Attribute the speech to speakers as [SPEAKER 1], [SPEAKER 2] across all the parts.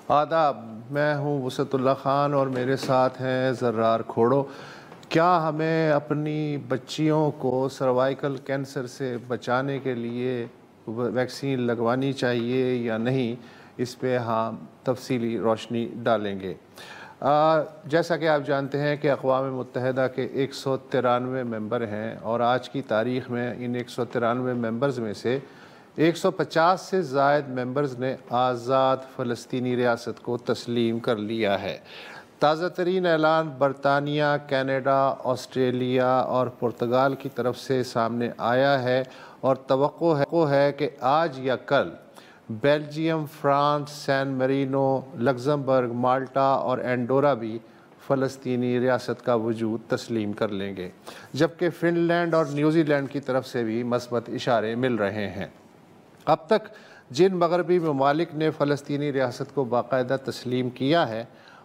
[SPEAKER 1] آداب، میں ہوں وسعت اللہ خان اور میرے ساتھ ہیں زرار کھوڑو۔ کیا ہمیں اپنی بچیوں کو سروائیکل کینسر سے بچانے کے لیے ویکسین لگوانی چاہیے یا نہیں، اس پہ ہم تفصیلی روشنی ڈالیں گے۔ جیسا کہ آپ جانتے ہیں کہ اقوام متحدہ کے 193 ممبر ہیں اور آج کی تاریخ میں ان 193 ممبرز میں سے 150 سے زائد ممبرز نے آزاد فلسطینی ریاست کو تسلیم کر لیا ہے۔ تازہ ترین اعلان برطانیہ، کینیڈا، آسٹریلیا اور پرتگال کی طرف سے سامنے آیا ہے اور توقع ہے کہ آج یا کل بیلجیم، فرانس، سین میرینو، لگزمبرگ، مالٹا اور اینڈورا بھی فلسطینی ریاست کا وجود تسلیم کر لیں گے، جبکہ فن لینڈ اور نیوزی لینڈ کی طرف سے بھی مثبت اشارے مل رہے ہیں۔ اب تک جن مغربی ممالک نے فلسطینی ریاست کو باقاعدہ تسلیم کیا ہے،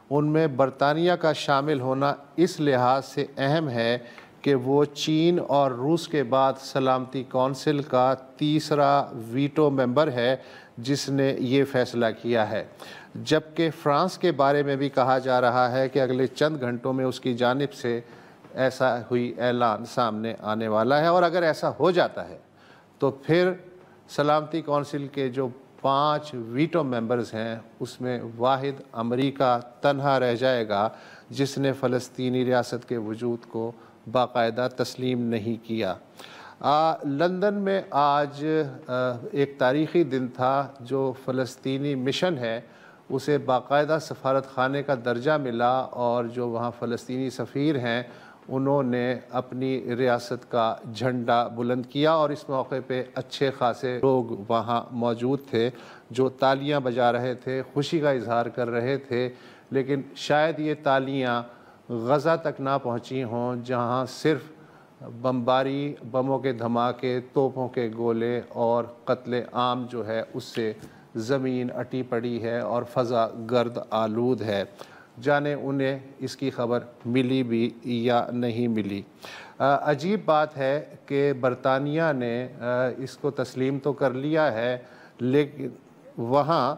[SPEAKER 1] ان میں برطانیہ کا شامل ہونا اس لحاظ سے اہم ہے کہ وہ چین اور روس کے بعد سلامتی کونسل کا تیسرا ویٹو ممبر ہے جس نے یہ فیصلہ کیا ہے، جبکہ فرانس کے بارے میں بھی کہا جا رہا ہے کہ اگلے چند گھنٹوں میں اس کی جانب سے ایسا ہوئی اعلان سامنے آنے والا ہے، اور اگر ایسا ہو جاتا ہے تو پھر سلامتی کونسل کے جو 5 ویٹو ممبرز ہیں اس میں واحد امریکہ تنہا رہ جائے گا جس نے فلسطینی ریاست کے وجود کو باقاعدہ تسلیم نہیں کیا۔ لندن میں آج ایک تاریخی دن تھا جو فلسطینی مشن ہے اسے باقاعدہ سفارت خانے کا درجہ ملا، اور جو وہاں فلسطینی سفیر ہیں انہوں نے اپنی ریاست کا جھنڈا بلند کیا، اور اس موقع پہ اچھے خاصے لوگ وہاں موجود تھے جو تالیاں بجا رہے تھے، خوشی کا اظہار کر رہے تھے، لیکن شاید یہ تالیاں غزہ تک نہ پہنچی ہوں جہاں صرف بمباری، بموں کے دھماکے، توپوں کے گولے اور قتل عام جو ہے اس سے زمین اٹی پڑی ہے اور فضا گرد آلود ہے، جانے انہیں اس کی خبر ملی بھی یا نہیں ملی۔ عجیب بات ہے کہ برطانیہ نے اس کو تسلیم تو کر لیا ہے، لیکن وہاں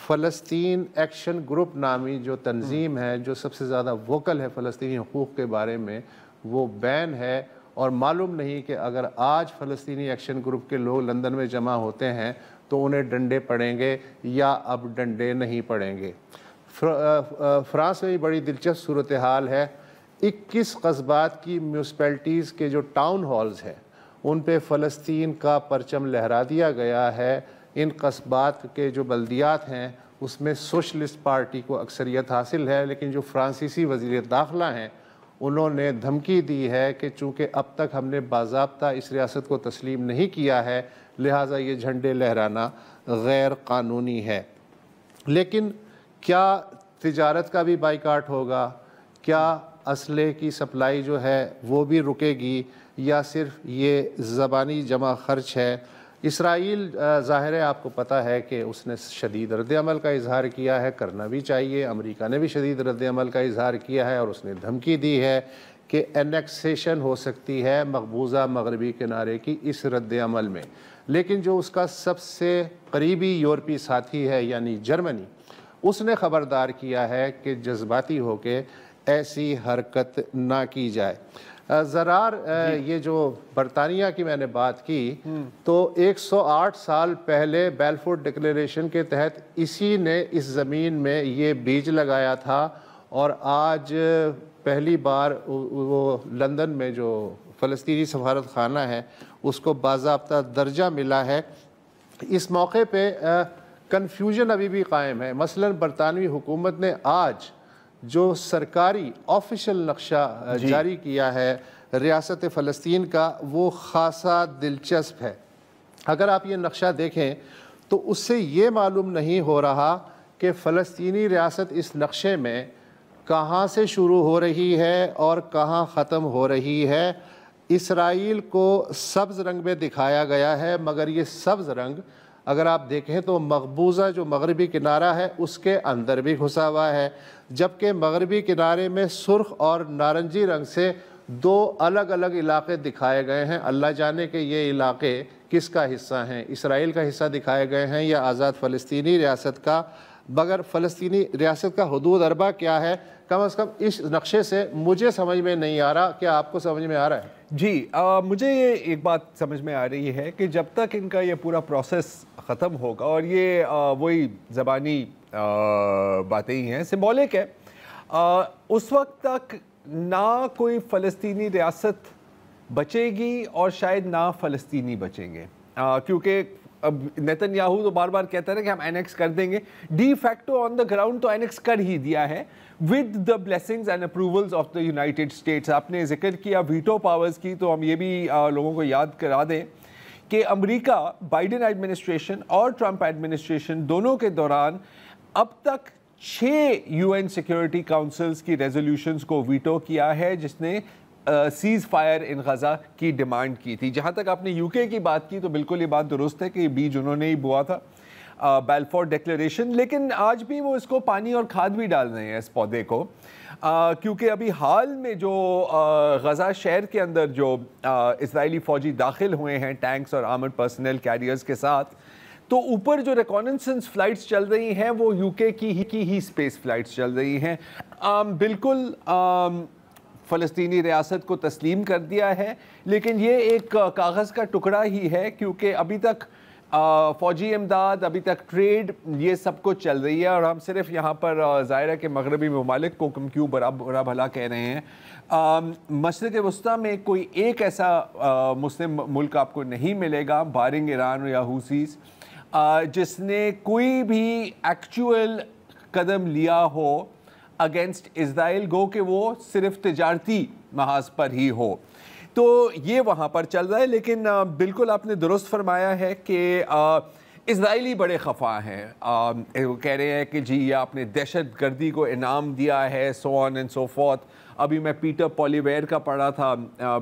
[SPEAKER 1] فلسطین ایکشن گروپ نامی جو تنظیم ہے جو سب سے زیادہ ووکل ہے فلسطینی حقوق کے بارے میں، وہ بین ہے، اور معلوم نہیں کہ اگر آج فلسطینی ایکشن گروپ کے لوگ لندن میں جمع ہوتے ہیں تو انہیں ڈنڈے پڑیں گے یا اب ڈنڈے نہیں پڑیں گے۔ فرانس میں بھی بڑی دلچسپ صورتحال ہے۔ 21 قصبات کی میونسپلٹیز کے جو ٹاؤن ہالز ہیں ان پہ فلسطین کا پرچم لہرا دیا گیا ہے۔ ان قصبات کے جو بلدیات ہیں اس میں سوشلسٹ پارٹی کو اکثریت حاصل ہے، لیکن جو فرانسیسی وزیر داخلہ ہیں انہوں نے دھمکی دی ہے کہ چونکہ اب تک ہم نے باضابطہ اس ریاست کو تسلیم نہیں کیا ہے لہٰذا یہ جھنڈے لہرانا غیر قانونی ہے۔ لیکن کیا تجارت کا بھی بائیکاٹ ہوگا؟ کیا اسلحے کی سپلائی جو ہے وہ بھی رکے گی، یا صرف یہ زبانی جمع خرچ ہے؟ اسرائیل ظاہر ہے آپ کو پتہ ہے کہ اس نے شدید رد عمل کا اظہار کیا ہے، کرنا بھی چاہیے۔ امریکہ نے بھی شدید رد عمل کا اظہار کیا ہے اور اس نے دھمکی دی ہے کہ انیکسیشن ہو سکتی ہے مقبوضہ مغربی کنارے کی اس رد عمل میں۔ لیکن جو اس کا سب سے قریبی یورپی ساتھی ہے یعنی جرمنی، اس نے خبردار کیا ہے کہ جذباتی ہو کے ایسی حرکت نہ کی جائے۔ زرار، یہ جو برطانیہ کی میں نے بات کی تو 108 سال پہلے بیلفور ڈکلیریشن کے تحت اسی نے اس زمین میں یہ بیج لگایا تھا، اور آج پہلی بار وہ لندن میں جو فلسطینی سفارت خانہ ہے اس کو باضابطہ درجہ ملا ہے۔ اس موقع پہ کنفیوژن ابھی بھی قائم ہے۔ مثلاً برطانوی حکومت نے آج جو سرکاری آفیشل نقشہ جاری کیا ہے ریاست فلسطین کا، وہ خاصا دلچسپ ہے۔ اگر آپ یہ نقشہ دیکھیں تو اس سے یہ معلوم نہیں ہو رہا کہ فلسطینی ریاست اس نقشے میں کہاں سے شروع ہو رہی ہے اور کہاں ختم ہو رہی ہے۔ اسرائیل کو سبز رنگ میں دکھایا گیا ہے، مگر یہ سبز رنگ اگر آپ دیکھیں تو مقبوضہ جو مغربی کنارہ ہے اس کے اندر بھی گھسا ہوا ہے، جبکہ مغربی کنارے میں سرخ اور نارنجی رنگ سے 2 الگ الگ علاقے دکھائے گئے ہیں۔ اللہ جانے کہ یہ علاقے کس کا حصہ ہیں، اسرائیل کا حصہ دکھائے گئے ہیں یا آزاد فلسطینی ریاست کا، مگر فلسطینی ریاست کا حدود اربع کیا ہے کم از کم اس نقشے سے مجھے سمجھ میں نہیں آ رہا. کیا آپ کو سمجھ میں آ رہا ہے؟
[SPEAKER 2] جی مجھے ایک بات سمجھ میں آ رہی ہے کہ جب تک ان کا یہ پورا پروسیس ختم ہوگا، اور یہ وہی زبانی باتیں ہی ہیں، سمبولک ہے، اس وقت تک نہ کوئی فلسطینی ریاست بچے گی اور شاید نہ فلسطینی بچیں گے، کیونکہ اب نیتن یاہو تو بار بار کہتا ہے کہ ہم اینیکس کر دیں گے. De facto on the ground تو اینیکس کر ہی دیا ہے with the blessings and approvals of the United States. آپ نے ذکر کیا ویٹو پاورز کی، تو ہم یہ بھی لوگوں کو یاد کرا دیں کہ امریکہ بائیڈن ایڈمنسٹریشن اور ٹرمپ ایڈمنسٹریشن دونوں کے دوران اب تک 6 UN سیکیورٹی کاؤنسلز کی ریزولوشنز کو ویٹو کیا ہے جس نے سیز فائر ان غزہ کی ڈیمانڈ کی تھی. جہاں تک آپ نے UK کی بات کی تو بالکل یہ بات درست ہے کہ یہ بیج انہوں نے ہی بوا تھا، بیلفور ڈیکلیریشن، لیکن آج بھی وہ اس کو پانی اور کھاد بھی ڈال رہے ہیں اس پودے کو، کیونکہ ابھی حال میں جو غزہ شہر کے اندر جو اسرائیلی فوجی داخل ہوئے ہیں ٹینکس اور آرمڈ پرسنل کیریئرز کے ساتھ، تو اوپر جو ریکوننسنس فلائٹس چل رہی ہیں وہ UK کی ہی اسپیس فلائٹس چل رہی ہیں. بالکل فلسطینی ریاست کو تسلیم کر دیا ہے، لیکن یہ ایک کاغذ کا ٹکڑا ہی ہے، کیونکہ ابھی تک فوجی امداد، ابھی تک ٹریڈ، یہ سب کچھ چل رہی ہے. اور ہم صرف یہاں پر ظاہر ہے کہ مغربی ممالک کو کیوں برا بھلا کہہ رہے ہیں. مشرق وسطیٰ میں کوئی ایک ایسا مسلم ملک آپ کو نہیں ملے گا بارنگ ایران یا حوثیز جس نے کوئی بھی ایکچول قدم لیا ہو اگینسٹ اسرائیل، گو کہ وہ صرف تجارتی محاذ پر ہی ہو. تو یہ وہاں پر چل رہا ہے. لیکن بالکل آپ نے درست فرمایا ہے کہ اسرائیلی بڑے خفا ہیں. وہ کہہ رہے ہیں کہ جی یہ آپ نے دہشت گردی کو انعام دیا ہے، سو آن اینڈ سو فورتھ. ابھی میں پیٹر پولیویئر کا پڑھا تھا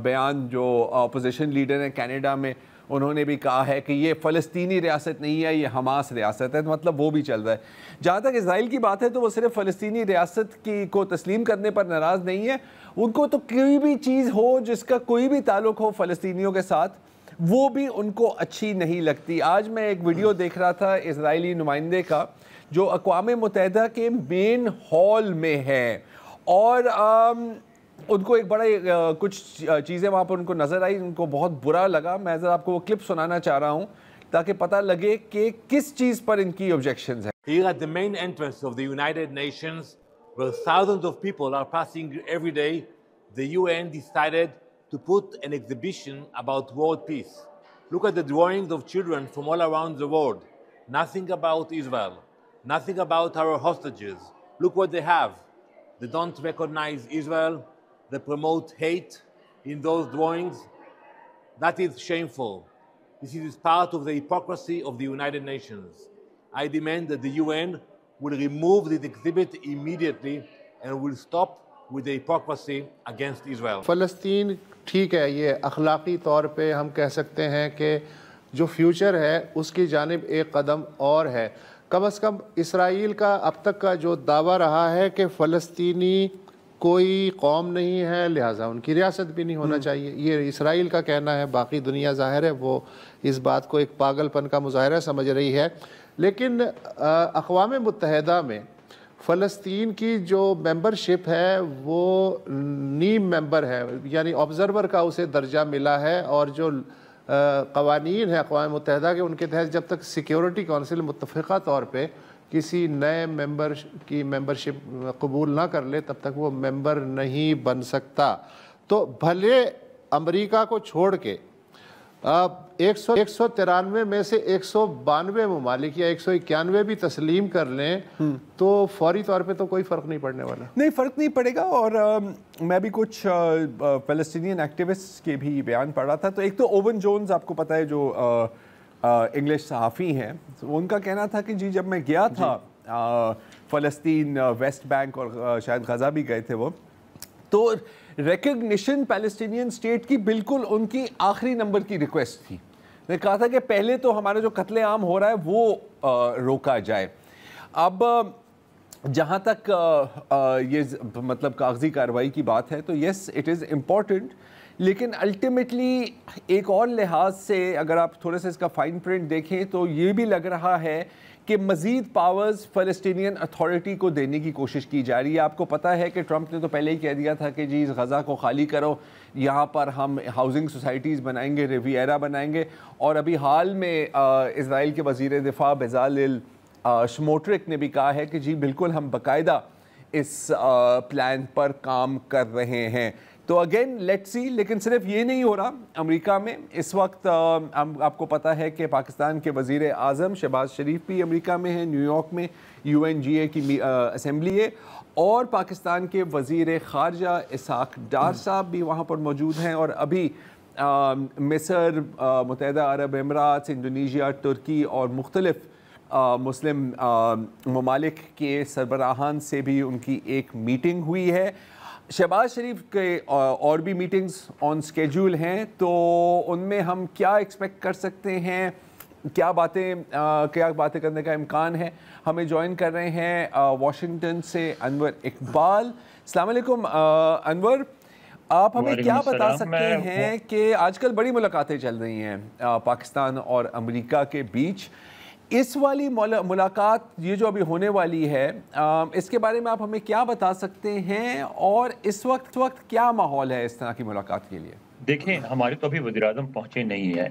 [SPEAKER 2] بیان، جو اپوزیشن لیڈر ہیں کینیڈا میں، انہوں نے بھی کہا ہے کہ یہ فلسطینی ریاست نہیں ہے، یہ حماس ریاست ہے. مطلب وہ بھی چل رہا ہے. جہاں تک اسرائیل کی بات ہے تو وہ صرف فلسطینی ریاست کو تسلیم کرنے پر ناراض نہیں ہے، ان کو تو کوئی بھی چیز ہو جس کا کوئی بھی تعلق ہو فلسطینیوں کے ساتھ، وہ بھی ان کو اچھی نہیں لگتی. آج میں ایک ویڈیو دیکھ رہا تھا اسرائیلی نمائندے کا جو اقوام متحدہ کے مین ہال میں ہے، اور ان کو ایک بڑا کچھ چیزیں وہاں پر ان کو نظر آئی، ان کو بہت برا لگا. میں ذرا آپ کو وہ کلپ سنانا چاہ رہا ہوں تاکہ پتہ لگے کہ کس چیز پر ان کی آبجیکشنز ہیں.
[SPEAKER 3] Here at the main entrance of the United Nations, where thousands of people are passing every day, the UN decided to put an exhibition about world peace. Look at the drawings of children from all around the world. Nothing about Israel. Nothing about our hostages. Look what they have. They don't recognize Israel. They promote hate in those drawings. That is shameful. This is part of the hypocrisy of the United Nations. I demand that the UN will remove this exhibit immediately and will stop with the hypocrisy against Israel.
[SPEAKER 1] فلسطین ٹھیک ہے، یہ اخلاقی طور پہ ہم کہہ سکتے ہیں کہ جو فیوچر ہے اس کی جانب ایک قدم اور ہے. کم از کم اسرائیل کا اب تک کا جو دعویٰ رہا ہے کہ فلسطینی کوئی قوم نہیں ہے، لہٰذا ان کی ریاست بھی نہیں ہونا چاہیے، یہ اسرائیل کا کہنا ہے. باقی دنیا ظاہر ہے وہ اس بات کو ایک پاگل پن کا مظاہرہ سمجھ رہی ہے. لیکن اقوام متحدہ میں فلسطین کی جو ممبرشپ ہے وہ نیم ممبر ہے، یعنی آبزرور کا اسے درجہ ملا ہے. اور جو قوانین ہیں اقوام متحدہ کے، ان کے تحت جب تک سیکیورٹی کونسل متفقہ طور پہ کسی نئے ممبر کی ممبرشپ قبول نہ کر لے تب تک وہ ممبر نہیں بن سکتا. تو بھلے امریکہ کو چھوڑ کے 193 میں سے 192 ممالک یا 191 بھی تسلیم کر لیں تو فوری طور پہ تو کوئی فرق نہیں پڑنے والا.
[SPEAKER 2] نہیں، فرق نہیں پڑے گا. اور میں بھی کچھ فلسطینین ایکٹیوسٹ کے بھی بیان پڑھ رہا تھا. تو ایک تو اوون جونز آپ کو پتہ ہے جو انگلش صحافی ہیں، ان کا کہنا تھا کہ جی جب میں گیا تھا فلسطین، ویسٹ بینک اور شاید غزہ بھی گئے تھے وہ، تو ریکگنیشن پیلسٹینین اسٹیٹ کی بالکل ان کی آخری نمبر کی ریکویسٹ تھی. نے کہا تھا کہ پہلے تو ہمارا جو قتل عام ہو رہا ہے وہ روکا جائے. اب جہاں تک یہ مطلب کاغذی کارروائی کی بات ہے تو یس اٹ از امپورٹنٹ لیکن الٹیمیٹلی ایک اور لحاظ سے اگر آپ تھوڑا سا اس کا فائن پرنٹ دیکھیں تو یہ بھی لگ رہا ہے کہ مزید پاورز فلسطینین اتھارٹی کو دینے کی کوشش کی جا رہی ہے. آپ کو پتہ ہے کہ ٹرمپ نے تو پہلے ہی کہہ دیا تھا کہ جی غزہ کو خالی کرو, یہاں پر ہم ہاؤسنگ سوسائٹیز بنائیں گے, ریویرا بنائیں گے. اور ابھی حال میں اسرائیل کے وزیر دفاع بیزالل شموٹرک نے بھی کہا ہے کہ جی بالکل ہم باقاعدہ اس پلان پر کام کر رہے ہیں. تو اگین لیٹ سی. لیکن صرف یہ نہیں ہو رہا امریکہ میں اس وقت. آپ کو پتہ ہے کہ پاکستان کے وزیر اعظم شہباز شریف بھی امریکہ میں ہیں, نیو یارک میں UNGA کی اسمبلی ہے, اور پاکستان کے وزیر خارجہ اسحاق ڈار صاحب بھی وہاں پر موجود ہیں. اور ابھی مصر, متحدہ عرب امارات, انڈونیشیا, ترکی اور مختلف مسلم ممالک کے سربراہان سے بھی ان کی ایک میٹنگ ہوئی ہے. شہباز شریف کے اور بھی میٹنگز آن سکیجول ہیں, تو ان میں ہم کیا ایکسپیکٹ کر سکتے ہیں, کیا باتیں کرنے کا امکان ہے؟ ہمیں جوائن کر رہے ہیں واشنگٹن سے انور اقبال. السلام علیکم انور, آپ ہمیں کیا بتا سکتے ہیں کہ آج کل بڑی ملاقاتیں چل رہی ہیں پاکستان اور امریکہ کے بیچ, اس والی ملاقات یہ جو ابھی ہونے والی ہے اس کے بارے میں آپ ہمیں کیا بتا سکتے ہیں, اور اس وقت کیا ماحول ہے اس طرح کی ملاقات کے لیے؟
[SPEAKER 4] دیکھیں, ہمارے تو ابھی وزیر اعظم پہنچے نہیں ہیں,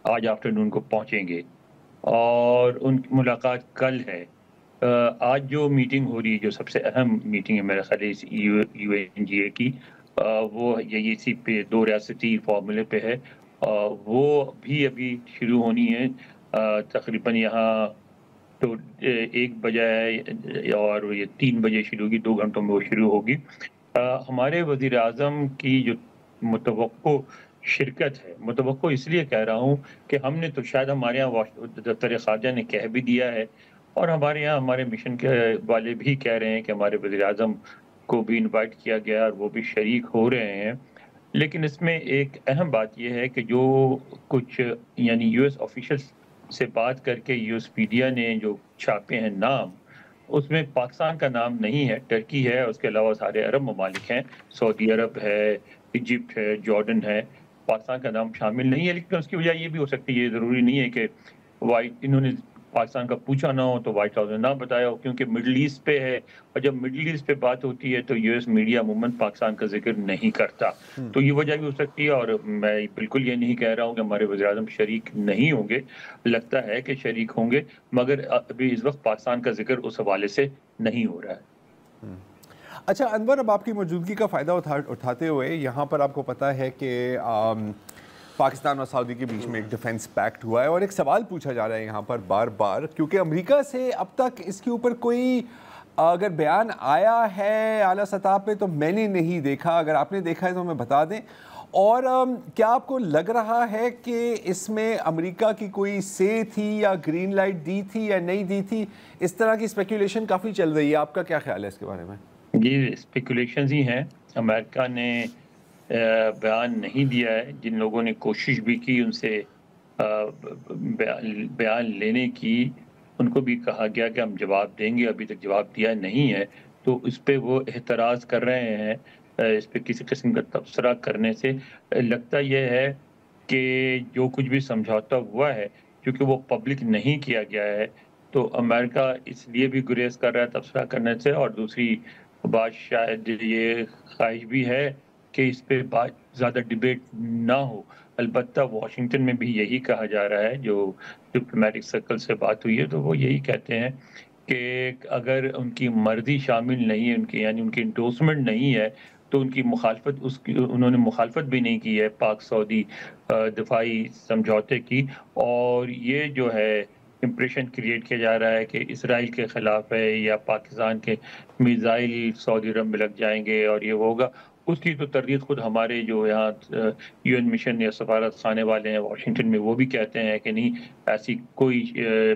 [SPEAKER 4] آج آفٹرنون کو پہنچیں گے اور ان کی ملاقات کل ہے. آج جو میٹنگ ہو رہی ہے, جو سب سے اہم میٹنگ ہے میرے خیال UNGA کی, وہ یہی اسی پہ 2 ریاستی فارمولے پہ ہے. وہ بھی ابھی شروع ہونی ہے. تقریباً یہاں تو 1 بجے ہے اور یہ 3 بجے شروع ہوگی, 2 گھنٹوں میں وہ شروع ہوگی. ہمارے وزیر اعظم کی جو متوقع شرکت ہے, متوقع اس لیے کہہ رہا ہوں کہ ہم نے تو شاید ہمارے یہاں دفتر خارجہ نے کہہ بھی دیا ہے, اور ہمارے یہاں ہمارے مشن کے والے بھی کہہ رہے ہیں کہ ہمارے وزیر اعظم کو بھی انوائٹ کیا گیا اور وہ بھی شریک ہو رہے ہیں. لیکن اس میں ایک اہم بات یہ ہے کہ جو کچھ یعنی US آفیشلز سے بات کر کے US میڈیا نے جو چھاپے ہیں نام, اس میں پاکستان کا نام نہیں ہے, ٹرکی ہے, اس کے علاوہ سارے عرب ممالک ہیں, سعودی عرب ہے, ایجپٹ ہے, جارڈن ہے. پاکستان کا نام شامل نہیں ہے. لیکن اس کی وجہ یہ بھی ہو سکتی ہے, یہ ضروری نہیں ہے کہ انہوں نے پاکستان کا پوچھا نہ ہو تو وائٹ ہاؤس نے نہ بتایا ہو, کیونکہ مڈل ایسٹ پہ ہے, اور جب مڈل ایسٹ پہ بات ہوتی ہے تو US میڈیا عموماً پاکستان کا ذکر نہیں کرتا. تو یہ وجہ بھی ہو سکتی ہے, اور میں بالکل یہ نہیں کہہ رہا ہوں کہ ہمارے وزیر اعظم شریک نہیں ہوں گے, لگتا ہے کہ شریک ہوں گے, مگر ابھی اس وقت پاکستان کا ذکر اس حوالے سے نہیں ہو رہا ہے.
[SPEAKER 2] اچھا انور, اب آپ کی موجودگی کا فائدہ اٹھاتے ہوئے, یہاں پر آپ کو پتہ ہے کہ پاکستان اور سعودی کے بیچ میں ایک ڈیفنس پیکٹ ہوا ہے, اور ایک سوال پوچھا جا رہا ہے یہاں پر بار بار, کیونکہ امریکہ سے اب تک اس کے اوپر کوئی اگر بیان آیا ہے اعلیٰ سطح پہ تو میں نے نہیں دیکھا. اگر آپ نے دیکھا ہے تو ہمیں بتا دیں. اور کیا آپ کو لگ رہا ہے کہ اس میں امریکہ کی کوئی سے تھی یا گرین لائٹ دی تھی یا نہیں دی تھی؟ اس طرح کی اسپیکولیشن کافی چل رہی ہے, آپ کا کیا خیال ہے اس کے بارے میں؟
[SPEAKER 4] جی, اسپیکولیشنز ہی ہیں. امریکہ نے بیان نہیں دیا ہے. جن لوگوں نے کوشش بھی کی ان سے بیان لینے کی, ان کو بھی کہا گیا کہ ہم جواب دیں گے, ابھی تک جواب دیا نہیں ہے. تو اس پہ وہ اعتراض کر رہے ہیں. اس پہ کسی قسم کا تبصرہ کرنے سے لگتا یہ ہے کہ جو کچھ بھی سمجھوتا ہوا ہے, کیونکہ وہ پبلک نہیں کیا گیا ہے, تو امریکہ اس لیے بھی گریز کر رہا ہے تبصرہ کرنے سے. اور دوسری بات شاید یہ خواہش بھی ہے کہ اس پہ بات زیادہ ڈیبیٹ نہ ہو. البتہ واشنگٹن میں بھی یہی کہا جا رہا ہے, جو ڈپلومیٹک سرکل سے بات ہوئی ہے تو وہ یہی کہتے ہیں کہ اگر ان کی مرضی شامل نہیں ہے, ان کی یعنی ان کی انڈورسمنٹ نہیں ہے, تو ان کی مخالفت انہوں نے مخالفت بھی نہیں کی ہے پاک سعودی دفاعی سمجھوتے کی. اور یہ جو ہے امپریشن کریٹ کیا جا رہا ہے کہ اسرائیل کے خلاف ہے یا پاکستان کے میزائل سعودی عرب میں لگ جائیں گے اور یہ ہوگا, اس کی تو تردید خود ہمارے جو یہاں UN مشن یا سفارت خانے والے ہیں واشنگٹن میں وہ بھی کہتے ہیں کہ نہیں, ایسی کوئی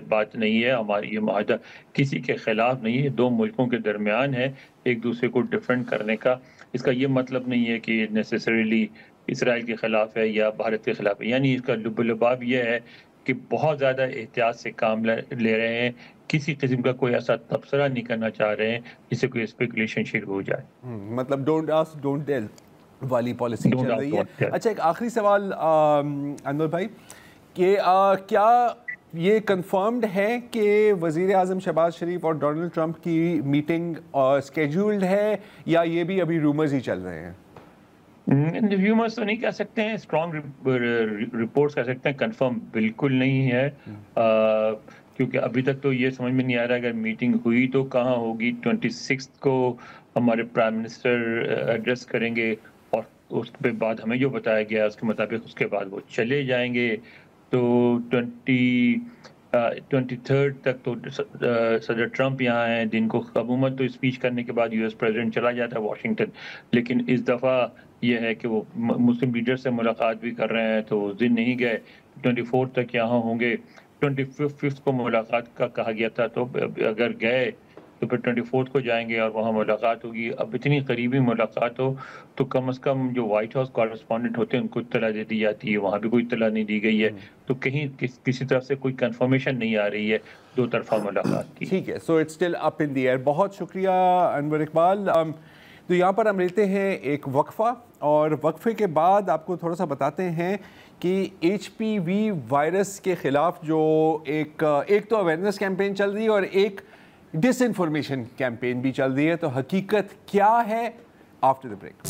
[SPEAKER 4] بات نہیں ہے, ہماری یہ معاہدہ کسی کے خلاف نہیں ہے, 2 ملکوں کے درمیان ہے ایک دوسرے کو ڈیفینڈ کرنے کا. اس کا یہ مطلب نہیں ہے کہ نیسیسریلی اسرائیل کے خلاف ہے یا بھارت کے خلاف ہے. یعنی اس کا لب و لباب یہ ہے کہ بہت زیادہ احتیاط سے کام لے رہے ہیں, کسی قسم کا کوئی ایسا تبصرہ نہیں کرنا چاہ رہے ہیں جس سے کوئی اسپیکولیشن شروع ہو جائے.
[SPEAKER 2] مطلب ڈونٹ آسک ڈونٹ ٹیل. والی پالیسی چل رہی ہے. اچھا ایک آخری سوال انور بھائی کہ کیا یہ کنفرمڈ ہے کہ وزیر اعظم شہباز شریف اور ڈونلڈ ٹرمپ کی میٹنگ اسکیجولڈ ہے یا یہ بھی ابھی رومرز ہی چل رہے ہیں؟
[SPEAKER 4] ریومرز تو نہیں کہہ سکتے ہیں, اسٹرانگ رپورٹس کہہ سکتے ہیں, کنفرم بالکل نہیں ہے, کیونکہ ابھی تک تو یہ سمجھ میں نہیں آ رہا اگر میٹنگ ہوئی تو کہاں ہوگی. 26 کو ہمارے پرائم منسٹر ایڈریس کریں گے اور اس کے بعد ہمیں جو بتایا گیا اس کے مطابق اس کے بعد وہ چلے جائیں گے. تو 23 تک تو صدر ٹرمپ یہاں ہیں, جن کو عموماً تو اسپیچ کرنے کے بعد US پریزیڈنٹ چلا جاتا ہے واشنگٹن, لیکن اس دفعہ یہ ہے کہ وہ مسلم لیڈر سے ملاقات بھی کر رہے ہیں تو اس دن نہیں گئے. 24 تک یہاں ہوں گے. 25 کو ملاقات کا کہا گیا تھا, تو اگر گئے تو پھر 24 کو جائیں گے اور وہاں ملاقات ہوگی. اب اتنی قریبی ملاقات ہو تو کم از کم جو وائٹ ہاؤس کارسپونڈنٹ ہوتے ہیں ان کو اطلاع دے دی جاتی ہے, وہاں بھی کوئی اطلاع نہیں دی گئی ہے. تو کہیں کسی طرف سے کوئی کنفرمیشن نہیں آ رہی ہے دو طرفہ ملاقات کی.
[SPEAKER 2] ٹھیک ہے, so it's still up in the air. بہت شکریہ انور اقبال. تو یہاں پر ہم لیتے ہیں ایک وقفہ, اور وقفے کے بعد آپ کو تھوڑا سا بتاتے ہیں کہ HPV وائرس کے خلاف جو ایک تو اویئرنیس کیمپین چل رہی ہے اور ایک ڈس انفارمیشن کیمپین بھی چل رہی ہے, تو حقیقت کیا ہے آفٹر دی بریک.